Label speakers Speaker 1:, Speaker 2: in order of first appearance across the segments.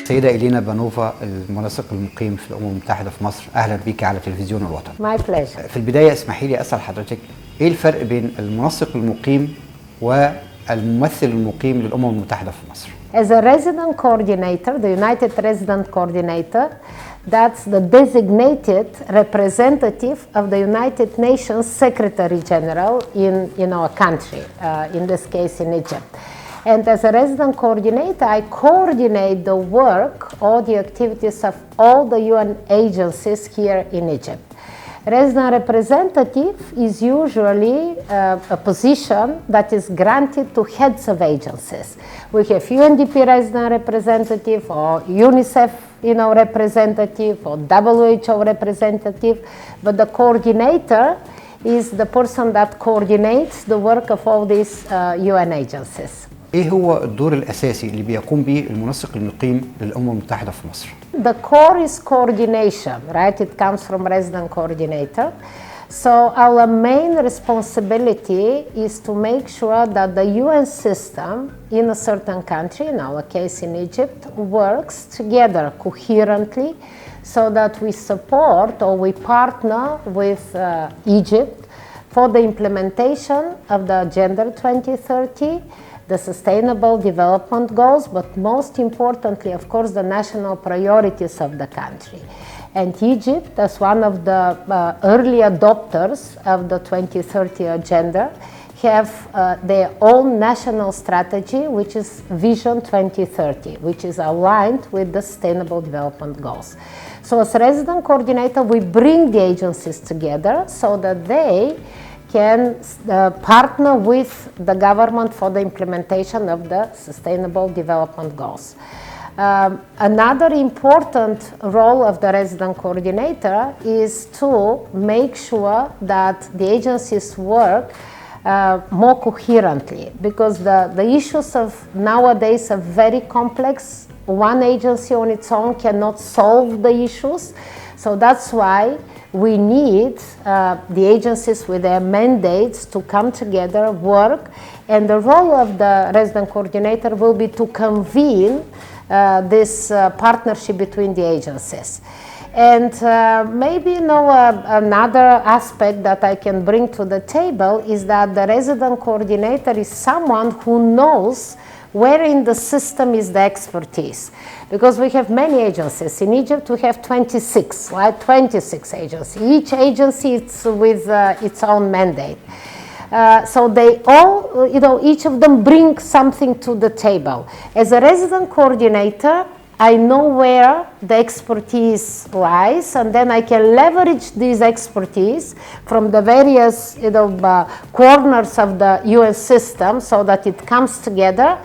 Speaker 1: سيدة إلينا بانوفا، المنسق المقيم في الأمم المتحدة في مصر، أهلا بيك على تلفزيون الوطن.
Speaker 2: My pleasure.
Speaker 1: في البداية اسمحي لي أسأل حضرتك إيه الفرق بين المنسق المقيم والممثل المقيم للأمم المتحدة في مصر؟
Speaker 2: As a resident coordinator, the United Resident Coordinator, that's the designated representative of the United Nations Secretary General in our country, in this case in Egypt. And as a resident coordinator, I coordinate the work, all the activities of all the UN agencies here in Egypt. Resident representative is usually a position that is granted to heads of agencies. We have UNDP resident representative or UNICEF representative or WHO representative, but the coordinator is the person that coordinates the work of all these UN agencies.
Speaker 1: إيه هو الدور الأساسي اللي بيقوم به المنسق المقيم للأمم المتحدة في مصر؟
Speaker 2: The core is coordination, right? It comes from resident coordinator. So our main responsibility is to make sure that the UN system in a certain country, in our case in Egypt, works together coherently so that we support or we partner with Egypt for the implementation of the Agenda 2030, the Sustainable Development Goals, but most importantly, of course, the national priorities of the country. And Egypt, as one of the early adopters of the 2030 Agenda, have their own national strategy, which is Vision 2030, which is aligned with the Sustainable Development Goals. So as resident coordinator, we bring the agencies together so that they can partner with the government for the implementation of the Sustainable Development Goals. Another important role of the resident coordinator is to make sure that the agencies work more coherently, because the issues of nowadays are very complex. One agency on its own cannot solve the issues, so that's why we need the agencies with their mandates to come together, work, and the role of the resident coordinator will be to convene this partnership between the agencies. And maybe another aspect that I can bring to the table is that the resident coordinator is someone who knows where in the system is the expertise. Because we have many agencies. In Egypt, we have 26, right? 26 agencies. Each agency is with its own mandate. So they all, each of them bring something to the table. As a resident coordinator, I know where the expertise lies, and then I can leverage this expertise from the various corners of the UN system so that it comes together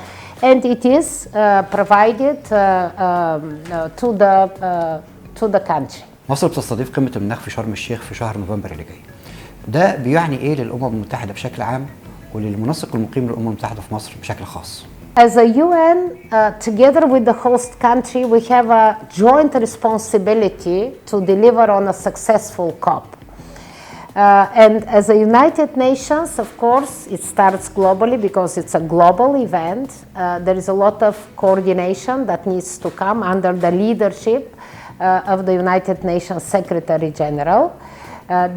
Speaker 2: and it is provided to the country.
Speaker 1: مصر بتستضيف قمة المناخ في شرم الشيخ في شهر نوفمبر اللي جاي. ده بيعني ايه للأمم المتحدة بشكل عام وللمنسق المقيم للأمم المتحدة في مصر بشكل خاص؟
Speaker 2: As a UN, together with the host country, we have a joint responsibility to deliver on a successful COP. And as a United Nations, of course, it starts globally because it's a global event. There is a lot of coordination that needs to come under the leadership of the United Nations Secretary General.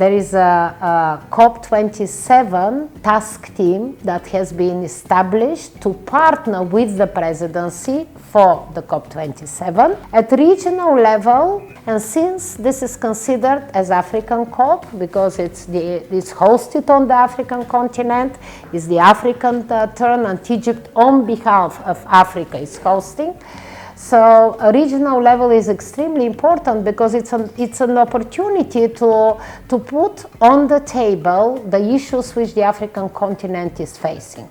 Speaker 2: There is a COP27 task team that has been established to partner with the presidency for the COP27 at regional level. And since this is considered as African COP, because it's hosted on the African continent, it's the African turn, and Egypt on behalf of Africa is hosting. So a regional level is extremely important because it's an opportunity to put on the table the issues which the African continent is facing.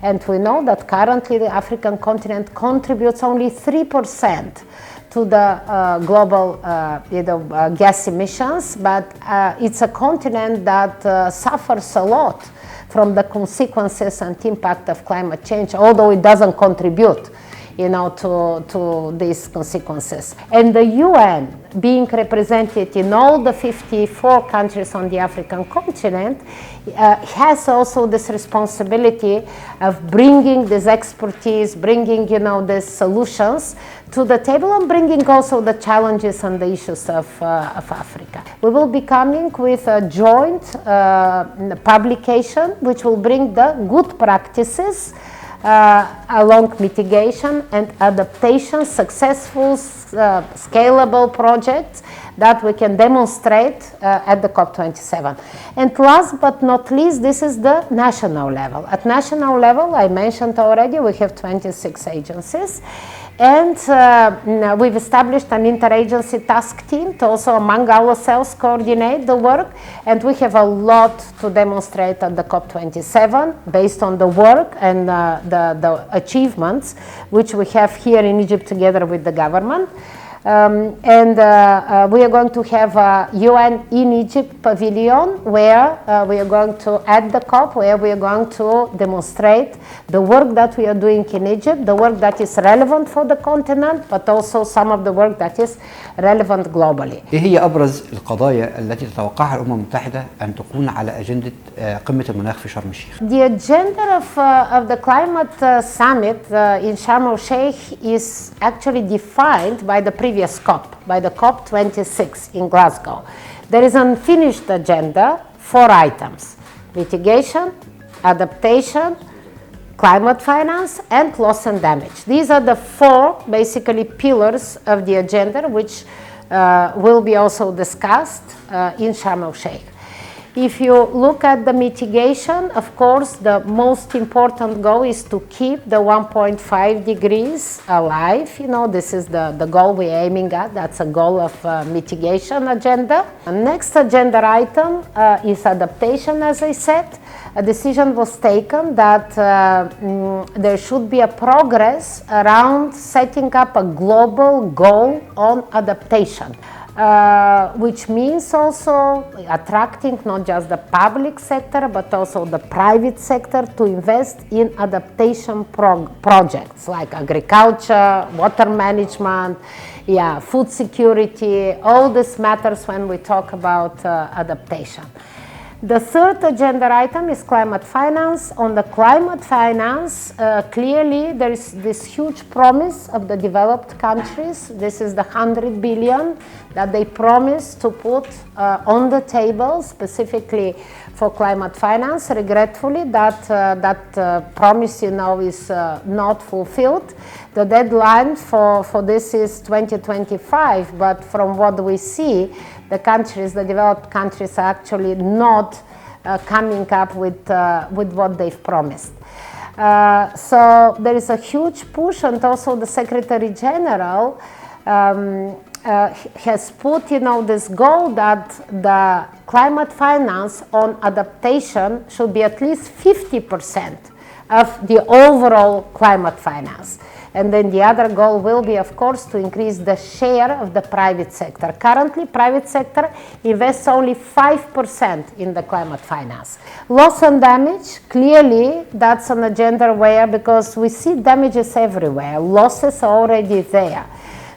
Speaker 2: And we know that currently the African continent contributes only 3% to the global gas emissions, but it's a continent that suffers a lot from the consequences and impact of climate change, although it doesn't contribute to these consequences. And the UN, being represented in all the 54 countries on the African continent, has also this responsibility of bringing this expertise, bringing, these solutions to the table, and bringing also the challenges and the issues of Africa. We will be coming with a joint publication which will bring the good practices along mitigation and adaptation, successful, scalable projects that we can demonstrate at the COP27. And last but not least, this is the national level. At national level, I mentioned already, we have 26 agencies. And we've established an interagency task team to also among ourselves coordinate the work. And we have a lot to demonstrate at the COP27 based on the work and the achievements which we have here in Egypt together with the government. We are going to have a UN in Egypt pavilion where we are going to, at the COP, where we are going to demonstrate the work that we are doing in Egypt, the work that is relevant for the continent, but also some of the work that is relevant globally.
Speaker 1: إيه هي أبرز القضايا التي تتوقعها الأمم المتحدة أن تكون على أجندة قمة المناخ في شرم الشيخ؟
Speaker 2: The agenda of the climate summit in Sharm el-Sheikh is actually defined by the previous COP, by the COP26 in Glasgow. There is an unfinished agenda, 4 items: mitigation, adaptation, climate finance, and loss and damage. These are the 4 basically pillars of the agenda which will be also discussed in Sharm el-Sheikh. If you look at the mitigation, of course, the most important goal is to keep the 1.5 degrees alive. This is the goal we're aiming at. That's a goal of mitigation agenda. The next agenda item is adaptation, as I said. A decision was taken that there should be a progress around setting up a global goal on adaptation. Which means also attracting not just the public sector but also the private sector to invest in adaptation projects like agriculture, water management, food security. All this matters when we talk about adaptation. The third agenda item is climate finance. On the climate finance, clearly there is this huge promise of the developed countries. This is the 100 billion that they promised to put on the table specifically for climate finance. Regretfully, that promise, is not fulfilled. The deadline for this is 2025, but from what we see, the developed countries are actually not coming up with what they've promised. So there is a huge push, and also the Secretary General has put, this goal that the climate finance on adaptation should be at least 50% of the overall climate finance. And then the other goal will be, of course, to increase the share of the private sector. Currently, private sector invests only 5% in the climate finance. Loss and damage, clearly, that's an agenda where, because we see damages everywhere, losses are already there.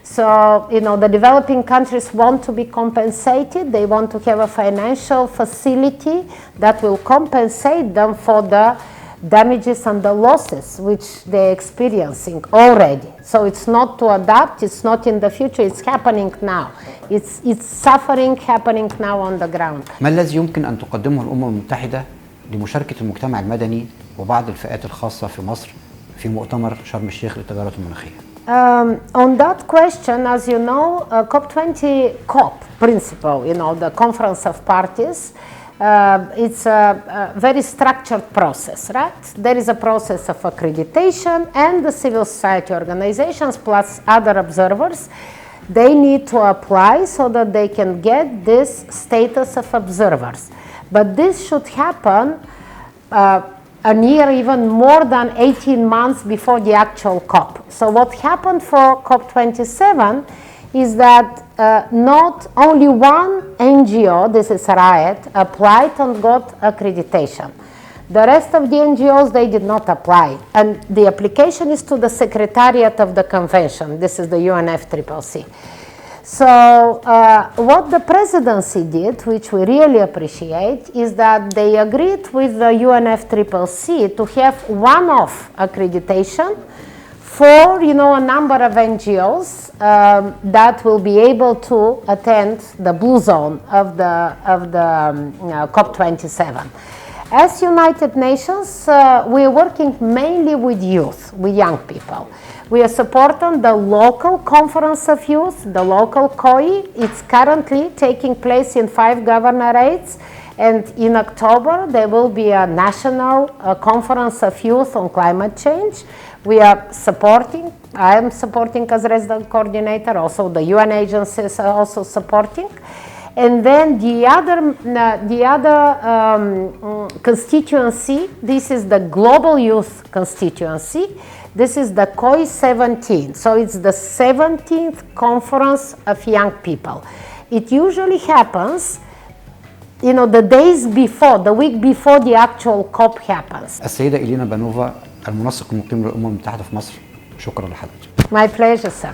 Speaker 2: So, the developing countries want to be compensated. They want to have a financial facility that will compensate them for the damages and the losses which they're experiencing already. So it's not to adapt, it's not in the future, it's happening now. It's suffering happening now on the ground.
Speaker 1: ما الذي يمكن أن تقدمه الأمم المتحدة لمشاركة المجتمع المدني وبعض الفئات الخاصة في مصر في مؤتمر شرم الشيخ للتغيرات المناخية؟
Speaker 2: On that question, as you know, COP principle, the conference of parties, it's a very structured process, right? There is a process of accreditation, and the civil society organizations plus other observers, they need to apply so that they can get this status of observers. But this should happen a year, even more than 18 months before the actual COP. So what happened for COP27 is that not only one NGO, this is RIOT, applied and got accreditation. The rest of the NGOs, they did not apply. And the application is to the Secretariat of the Convention. This is the UNFCCC. So what the presidency did, which we really appreciate, is that they agreed with the UNFCCC to have one-off accreditation for, you know, a number of NGOs that will be able to attend the blue zone of the COP27. As United Nations, we are working mainly with youth, with young people. We are supporting the local conference of youth, the local COI. It's currently taking place in 5 governorates, and in October there will be a national conference of youth on climate change. We are supporting, I am supporting as resident coordinator, also the UN agencies are also supporting. And then the other constituency, this is the Global Youth Constituency. This is the COI 17. So it's the 17th Conference of Young People. It usually happens, you know, the days before, the week before the actual COP happens.
Speaker 1: السيدة إلينا بانوفا، المنسق المقيم للأمم المتحدة في مصر، شكرا لحضرتك.
Speaker 2: My pleasure, sir.